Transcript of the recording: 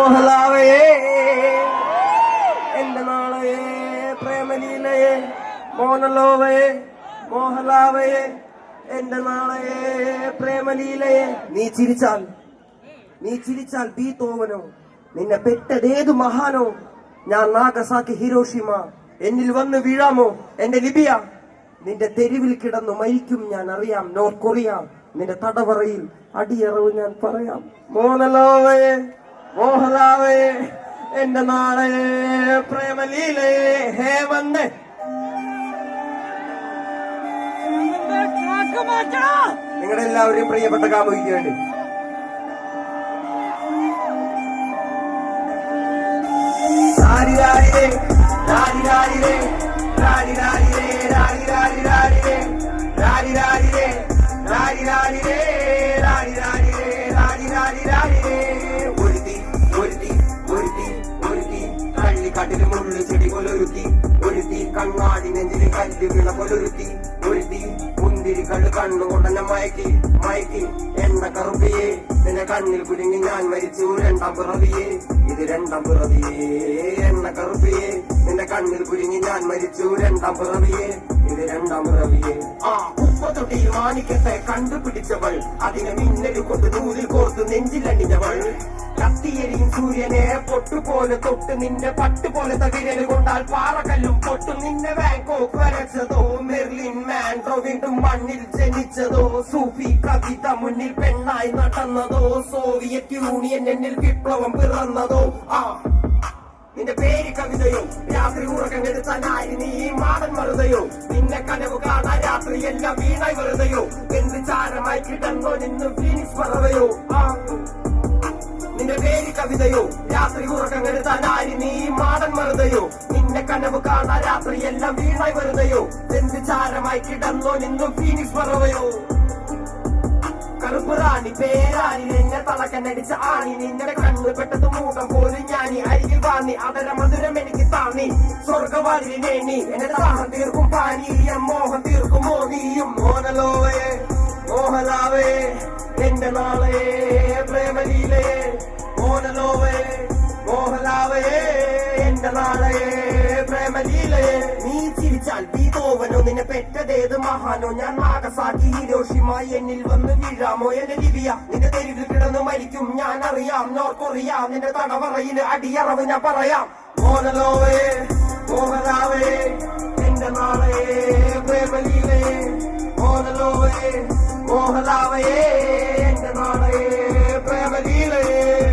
മോഹലാവയേ എന്റെ നാളയെ പ്രേമലീലയെ മോനലോവയെ മോഹലാവയെ എന്റെ നാളയെ പ്രേമലീലയെ. നീ ചിരിച്ചാൽ ബീത്തോവനോ, നിന്നെ പെട്ടതേതു മഹാനോ. ഞാൻ നാഗസാക്കി ഹിരോഷിമ, എന്നിൽ വന്ന് വീഴാമോ എന്റെ ലിബിയ. നിന്റെ തെരുവിൽ കിടന്നു മരിക്കും ഞാൻ അറിയാം നോർത്ത് കൊറിയ. നിന്റെ തടവറയിൽ അടിയറവ് ഞാൻ പറയാം. മോനലോവയെ മോഹലാവയെ എന്റെ നാളയെ പ്രേമലീലയെ. ഹേ വന്നേ നിങ്ങളുടെ എല്ലാവരെയും പ്രിയപ്പെട്ട കാമുകിക്ക് വേണ്ടി. കള്ളിക്കാട്ടില് മുള്ളു ചെടി കൊലൊരുത്തി, ഒരുത്തി കണ്ണാടി നെഞ്ചില് കല്ല് വീണ കൊലൊരുത്തി, ഒരുത്തി മുന്തിരി കള്ള് കണ്ണുകൊണ്ടെന്നെ മയക്കി എണ്ണ കറുപ്പിയെ. നിന്നെ കണ്ണിൽ കുരുങ്ങി ഞാൻ മരിച്ചു രണ്ടാം പിറവിയെ. ഇത് രണ്ടാം പിറവിയെ എണ്ണ കറുപ്പിയെ. നിന്റെ കണ്ണിൽ കുരുങ്ങി ഞാൻ മരിച്ചു രണ്ടാം പിറവിയെ. ഇത് രണ്ടാം പിറവിയെ. ആ ഉപ്പത്തൊട്ടിയിൽ മാണിക്കത്തെ കണ്ടുപിടിച്ചവൾ, അതിനെ മിന്നല് കൊണ്ട് നൂലിൽ കോർത്ത് നെഞ്ചിലണിഞ്ഞവൾ. കത്തിയെരിയും സൂര്യനെ പൊട്ടുപോലെ തൊട്ട്, നിന്നെ പട്ടുപോലെ തകിരൽ കൊണ്ടാൽ പാറക്കല്ലും പൊട്ടും. നിന്നെ ബാങ്കോക്ക് വരച്ചതോ മെർലിൻ മാൻഡ്രോ വീണ്ടും മണ്ണിൽ ജനിച്ചതോ. സൂഫി കവിത മുന്നിൽ പെണ്ണായി നടന്നതോ. സോവിയറ്റ് യൂണിയൻ എന്നിൽ വിപ്ലവം പിറന്നതോ. ആ നിന്റെ പേര് കവിതയോ, രാത്രി ഉറക്കം കെടുത്താനായി നീ മാടൻ മറുതയോ. നിന്നെ കനവ് കാണാൻ രാത്രി എല്ലാം വീണായി വെറുതെയോ. എന്ത് ചാരമായി കിടന്നോ നിന്ന് ഫീനിക്സ് പറവയോ. ആ നിന്റെ പേര് കവിതയോ, രാത്രി ഉറക്കം കെടുത്താനായി നീ മാടൻ മറുതയോ. നിന്നെ കനവ് കാണാൻ രാത്രി എല്ലാം വീണായി വെറുതെയോ. എന്ത് ചാരമായി കിടന്നോ നിന്നും ഫീനിക്സ് പറവയോ. കറുപ്പ് റാണി പേരാണി നിന്നെ തളക്കനടിച്ച ആണി. നിന്നെ കണ്ണു പെട്ടത് മൂടം പോലും ഞാനി. അരികിൽ വാണി അതര മധുരം എനിക്ക് താണി. സ്വർഗവാലിനേണി എന്നെ ദാഹം തീർക്കും പാനീയം. മോഹം തീർക്കുമോ നീയും. മോനലോവയെ മോഹലാവയെ എന്റെ നാളയെ പ്രേമലീലയെ. മോനലോവയെ മോഹലാവയെ എന്റെ നാളയെ പ്രേമലീലയെ. നീ ചിരിച്ചാൽ ബീതോവനോ, നിന്നെ പെറ്റതേത് മഹാനോ. ഞാൻ നാഗസാക്കി ഹിരോഷിമ, എന്നിൽ വന്ന് വീഴാമോ എന്റെ ലിബിയ. നിന്റെ തെരുവിൽ കിടന്ന് മരിക്കും ഞാൻ അറിയാം നോർത്ത് കൊറിയ. നിന്റെ തടവറയിൽ അടിയറവ് ഞാൻ പറയാം. മോനലോവയെ മോഹലാവയെ എന്റെ നാളയെ പ്രേമലീലയെ. മോനലോവയെ മോഹലാവയെ എന്റെ നാളയെ പ്രേമലീലയെ.